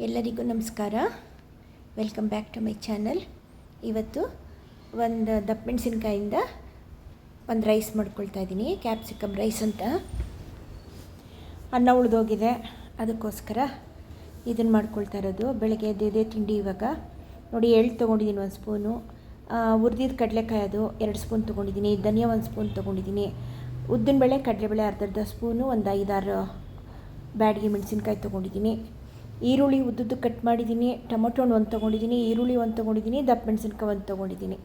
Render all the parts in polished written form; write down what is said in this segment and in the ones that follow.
ಎಲ್ಲರಿಗೂ ನಮಸ್ಕಾರ. Welcome back to my channel. ಇವತ್ತು ಒಂದು ದಪ್ಪ ಮೆಣಸಿನ್ಕಾಯಿಂದ ಒಂದು ರೈಸ್ ಮಾಡ್ಕೊಳ್ತಾ ಇದ್ದೀನಿ, ಕ್ಯಾಪ್ಸಿಕಮ್ ರೈಸ್ ಅಂತ. ಅನ್ನ ಉಳಿದೋಗಿದೆ, ಅದಕ್ಕೋಸ್ಕರ ಇದನ್ನು ಮಾಡ್ಕೊಳ್ತಾ ಇರೋದು. ಬೆಳಗ್ಗೆ ಎದ್ದಿದೆ ತಿಂಡಿ. ಇವಾಗ ನೋಡಿ, ಎಳ್ಳು ತೊಗೊಂಡಿದ್ದೀನಿ 1 ಸ್ಪೂನು, ಹುರಿದಿದ್ದ ಕಡಲೆಕಾಯಿ ಅದು 2 ಸ್ಪೂನ್ ತೊಗೊಂಡಿದ್ದೀನಿ, ಧನಿಯಾ 1 ಸ್ಪೂನ್ ತೊಗೊಂಡಿದ್ದೀನಿ, ಉದ್ದಿನಬೇಳೆ ಕಡಲೆಬೇಳೆ ಅರ್ಧ ಸ್ಪೂನು, ಒಂದು 5-6 ಬ್ಯಾಡಗಿ ಮೆಣಸಿನ್ಕಾಯಿ ತೊಗೊಂಡಿದ್ದೀನಿ, ಈರುಳ್ಳಿ ಉದ್ದುದ್ದು ಕಟ್ ಮಾಡಿದ್ದೀನಿ, ಟೊಮೊಟೊ 1 ತೊಗೊಂಡಿದ್ದೀನಿ, ಈರುಳ್ಳಿ 1 ತೊಗೊಂಡಿದ್ದೀನಿ, ದಪ್ಪ ಮೆಣಸಿನ್ಕಾಯಿ 1 ತೊಗೊಂಡಿದ್ದೀನಿ.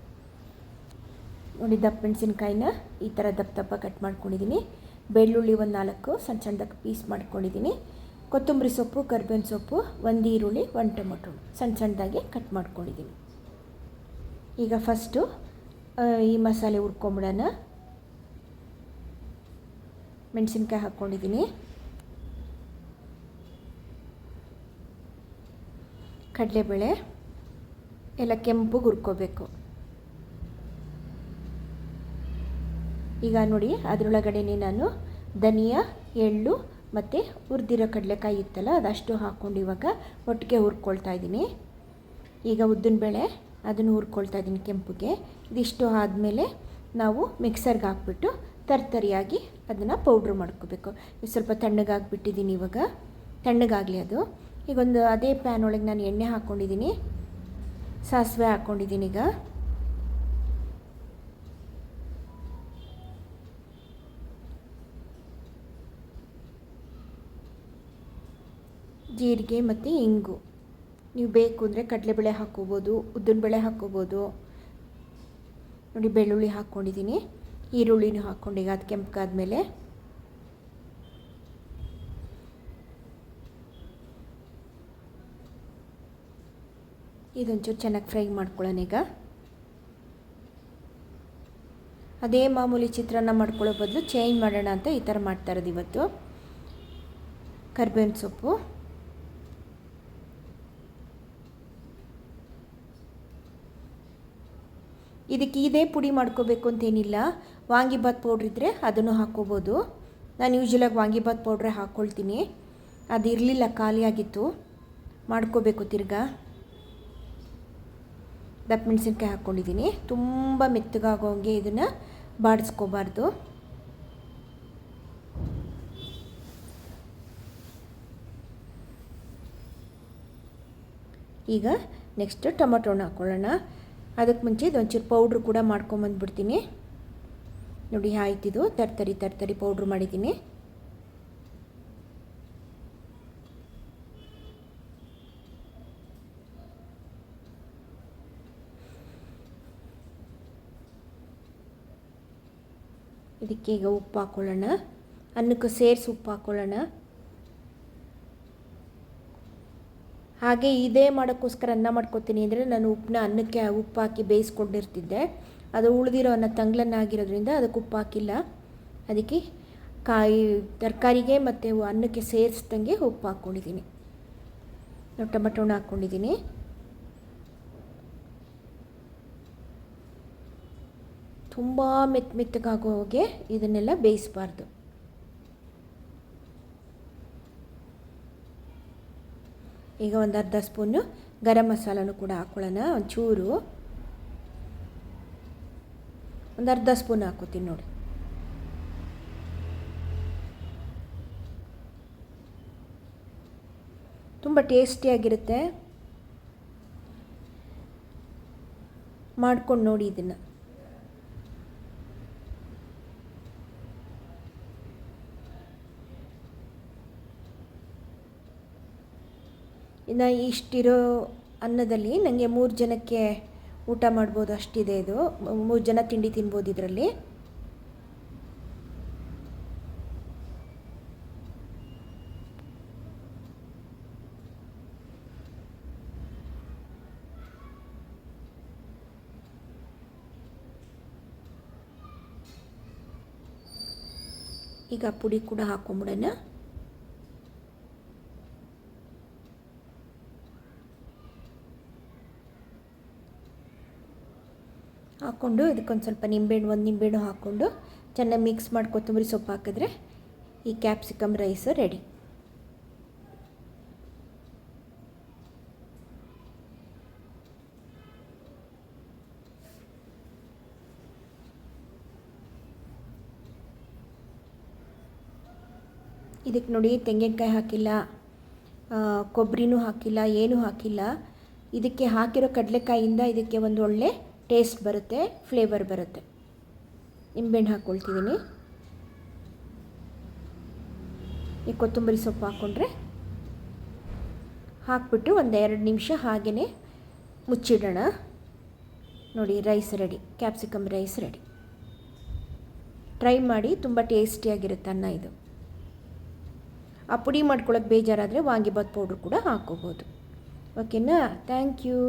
ನೋಡಿ, ದಪ್ಪ ಮೆಣಸಿನ್ಕಾಯಿನ ಈ ಥರ ದಪ್ಪ ಕಟ್ ಮಾಡ್ಕೊಂಡಿದ್ದೀನಿ. ಬೆಳ್ಳುಳ್ಳಿ 4 ಸಣ್ಣ ಸಣ್ಣದಾಗಿ ಪೀಸ್ ಮಾಡ್ಕೊಂಡಿದ್ದೀನಿ. ಕೊತ್ತಂಬರಿ ಸೊಪ್ಪು, ಕರಿಬೇವಿನ ಸೊಪ್ಪು, 1 ಈರುಳ್ಳಿ, 1 ಟೊಮೊಟೊ ಸಣ್ಣ ಸಣ್ಣದಾಗಿ ಕಟ್ ಮಾಡ್ಕೊಂಡಿದ್ದೀನಿ. ಈಗ ಫಸ್ಟು ಈ ಮಸಾಲೆ ಹುರ್ಕೊಂಬಿಡೋಣ. ಮೆಣಸಿನ್ಕಾಯಿ ಹಾಕ್ಕೊಂಡಿದ್ದೀನಿ, ಕಡಲೆಬೇಳೆ ಎಲ್ಲ ಕೆಂಪಗೆ ಹುರ್ಕೋಬೇಕು. ಈಗ ನೋಡಿ, ಅದರೊಳಗಡೆನೇ ನಾನು ಧನಿಯಾ, ಎಳ್ಳು ಮತ್ತು ಹುರಿದಿರೋ ಕಡಲೆಕಾಯಿ ಇತ್ತಲ್ಲ ಅದಷ್ಟು ಹಾಕ್ಕೊಂಡು ಇವಾಗ ಒಟ್ಟಿಗೆ ಹುರ್ಕೊಳ್ತಾ ಇದ್ದೀನಿ. ಈಗ ಉದ್ದಿನಬೇಳೆ ಅದನ್ನು ಹುರ್ಕೊಳ್ತಾ ಇದ್ದೀನಿ ಕೆಂಪಗೆ. ಇದಿಷ್ಟು ಆದಮೇಲೆ ನಾವು ಮಿಕ್ಸರ್ಗೆ ಹಾಕ್ಬಿಟ್ಟು ತರ್ತರಿಯಾಗಿ ಅದನ್ನು ಪೌಡ್ರ್ ಮಾಡ್ಕೋಬೇಕು. ಇದು ಸ್ವಲ್ಪ ತಣ್ಣಗಾಗಿಬಿಟ್ಟಿದ್ದೀನಿ, ಇವಾಗ ತಣ್ಣಗಾಗಲಿ ಅದು. ಈಗೊಂದು ಅದೇ ಪ್ಯಾನ್ ಒಳಗೆ ನಾನು ಎಣ್ಣೆ ಹಾಕ್ಕೊಂಡಿದ್ದೀನಿ, ಸಾಸಿವೆ ಹಾಕ್ಕೊಂಡಿದ್ದೀನಿ. ಈಗ ಜೀರಿಗೆ ಮತ್ತು ಇಂಗು, ನೀವು ಬೇಕು ಅಂದರೆ ಕಡಲೆಬೇಳೆ ಹಾಕ್ಕೋಬೋದು, ಉದ್ದಿನಬೇಳೆ ಹಾಕ್ಕೋಬೋದು. ನೋಡಿ, ಬೆಳ್ಳುಳ್ಳಿ ಹಾಕ್ಕೊಂಡಿದ್ದೀನಿ, ಈರುಳ್ಳಿನೂ ಹಾಕ್ಕೊಂಡು ಈಗ ಅದು ಕೆಂಪಗಾದ್ಮೇಲೆ ಇದೊಂಚೂರು ಚೆನ್ನಾಗಿ ಫ್ರೈ ಮಾಡ್ಕೊಳ್ಳೋಣ. ಈಗ ಅದೇ ಮಾಮೂಲಿ ಚಿತ್ರಾನ್ನ ಮಾಡ್ಕೊಳ್ಳೋ ಬದಲು ಚೇಂಜ್ ಮಾಡೋಣ ಅಂತ ಈ ಥರ ಮಾಡ್ತಾ ಇರೋದು ಇವತ್ತು. ಕರಿಬೇವಿನ ಸೊಪ್ಪು, ಇದಕ್ಕೆ ಇದೇ ಪುಡಿ ಮಾಡ್ಕೋಬೇಕು ಅಂತೇನಿಲ್ಲ. ವಾಂಗಿಬಾತ್ ಪೌಡ್ರ್ ಇದ್ದರೆ ಅದನ್ನು ಹಾಕ್ಕೋಬೋದು. ನಾನು ಯೂಶ್ವಲಾಗಿ ವಾಂಗಿಬಾತ್ ಪೌಡ್ರೇ ಹಾಕ್ಕೊಳ್ತೀನಿ. ಅದು ಇರಲಿಲ್ಲ, ಖಾಲಿಯಾಗಿತ್ತು, ಮಾಡ್ಕೋಬೇಕು ತಿರ್ಗಾ. ದಪ್ಪ ಮೆಣಸಿನ್ಕಾಯಿ ಹಾಕ್ಕೊಂಡಿದ್ದೀನಿ. ತುಂಬ ಮೆತ್ತಗಾಗೋಂಗೆ ಇದನ್ನು ಬಾಡಿಸ್ಕೋಬಾರ್ದು. ಈಗ ನೆಕ್ಸ್ಟ್ ಟೊಮೊಟೊನ ಹಾಕ್ಕೊಳ್ಳೋಣ. ಅದಕ್ಕೆ ಮುಂಚೆ ಇದೊಂಚೂರು ಪೌಡ್ರು ಕೂಡ ಮಾಡ್ಕೊಂಬಂದ್ಬಿಡ್ತೀನಿ. ನೋಡಿ, ಆಯ್ತಿದು ತರ್ತರಿ ಪೌಡ್ರು ಮಾಡಿದ್ದೀನಿ. ಇದಕ್ಕೆ ಈಗ ಉಪ್ಪು ಹಾಕ್ಕೊಳ್ಳೋಣ, ಅನ್ನಕ್ಕೆ ಸೇರಿಸಿ ಉಪ್ಪು ಹಾಕ್ಕೊಳ್ಳೋಣ. ಹಾಗೆ ಇದೇ ಮಾಡೋಕ್ಕೋಸ್ಕರ ಅನ್ನ ಮಾಡ್ಕೊತೀನಿ ಅಂದರೆ ನಾನು ಅನ್ನಕ್ಕೆ ಉಪ್ಪು ಹಾಕಿ ಬೇಯಿಸ್ಕೊಂಡಿರ್ತಿದ್ದೆ. ಅದು ಉಳಿದಿರೋ ಅನ್ನ ತಂಗ್ಲನ್ನಾಗಿರೋದ್ರಿಂದ ಅದಕ್ಕೆ ಉಪ್ಪು ಹಾಕಿಲ್ಲ. ಅದಕ್ಕೆ ತರಕಾರಿಗೆ ಮತ್ತು ಅನ್ನಕ್ಕೆ ಸೇರಿಸ್ದಂಗೆ ಉಪ್ಪು ಹಾಕ್ಕೊಂಡಿದ್ದೀನಿ. ಟೊಮೆಟೊನ ಹಾಕ್ಕೊಂಡಿದ್ದೀನಿ. ತುಂಬ ಮೆತ್ತಗಾಗೋ ಹಾಗೆ ಇದನ್ನೆಲ್ಲ ಬೇಯಿಸಬಾರ್ದು. ಈಗ ಒಂದು ಅರ್ಧ ಸ್ಪೂನು ಗರಂ ಮಸಾಲನೂ ಕೂಡ ಹಾಕ್ಕೊಳ್ಳೋಣ. ಒಂಚೂರು ಒಂದು ಅರ್ಧ ಸ್ಪೂನ್ ಹಾಕ್ಕೋತೀನಿ ನೋಡಿ. ತುಂಬ ಟೇಸ್ಟಿಯಾಗಿರುತ್ತೆ, ಮಾಡ್ಕೊಂಡು ನೋಡಿ ಇದನ್ನು. ಇನ್ನು ಇಷ್ಟಿರೋ ಅನ್ನದಲ್ಲಿ ನನಗೆ 3 ಜನಕ್ಕೆ ಊಟ ಮಾಡ್ಬೋದು, ಅಷ್ಟಿದೆ ಇದು. 3 ಜನ ತಿಂಡಿ ತಿನ್ಬೋದು ಇದರಲ್ಲಿ. ಈಗ ಪುಡಿ ಕೂಡ ಹಾಕ್ಕೊಂಬಿಡೋಣ. ಹಾಕ್ಕೊಂಡು ಇದಕ್ಕೊಂದು ಸ್ವಲ್ಪ ನಿಂಬೆಹಣ್ಣು, 1 ನಿಂಬೆಹಣ್ಣು ಹಾಕ್ಕೊಂಡು ಚೆನ್ನಾಗಿ ಮಿಕ್ಸ್ ಮಾಡಿ ಕೊತ್ತಂಬರಿ ಸೊಪ್ಪು ಹಾಕಿದ್ರೆ ಈ ಕ್ಯಾಪ್ಸಿಕಮ್ ರೈಸ್ ರೆಡಿ. ಇದಕ್ಕೆ ನೋಡಿ ತೆಂಗಿನಕಾಯಿ ಹಾಕಿಲ್ಲ, ಕೊಬ್ಬರಿನೂ ಹಾಕಿಲ್ಲ, ಏನೂ ಹಾಕಿಲ್ಲ. ಇದಕ್ಕೆ ಹಾಕಿರೋ ಕಡಲೆಕಾಯಿಂದ ಇದಕ್ಕೆ ಒಂದು ಒಳ್ಳೆ ಟೇಸ್ಟ್ ಬರುತ್ತೆ, ಫ್ಲೇವರ್ ಬರುತ್ತೆ. ನಿಂಬೆಹಣ್ಣು ಹಾಕ್ಕೊಳ್ತಿದ್ದೀನಿ. ಈ ಕೊತ್ತಂಬರಿ ಸೊಪ್ಪು ಹಾಕ್ಕೊಂಡ್ರೆ ಹಾಕ್ಬಿಟ್ಟು ಒಂದು 2 ನಿಮಿಷ ಹಾಗೇ ಮುಚ್ಚಿಡೋಣ. ನೋಡಿ rice ready, capsicum rice ready. Try ಮಾಡಿ, ತುಂಬ ಟೇಸ್ಟಿಯಾಗಿರುತ್ತೆ ಅನ್ನ ಇದು. ಆ ಪುಡಿ ಮಾಡ್ಕೊಳ್ಳೋಕೆ ಬೇಜಾರಾದರೆ ವಾಂಗಿಬಾತ್ ಪೌಡ್ರ್ ಕೂಡ ಹಾಕ್ಕೋಬೋದು. ಓಕೆನಾ? Thank you.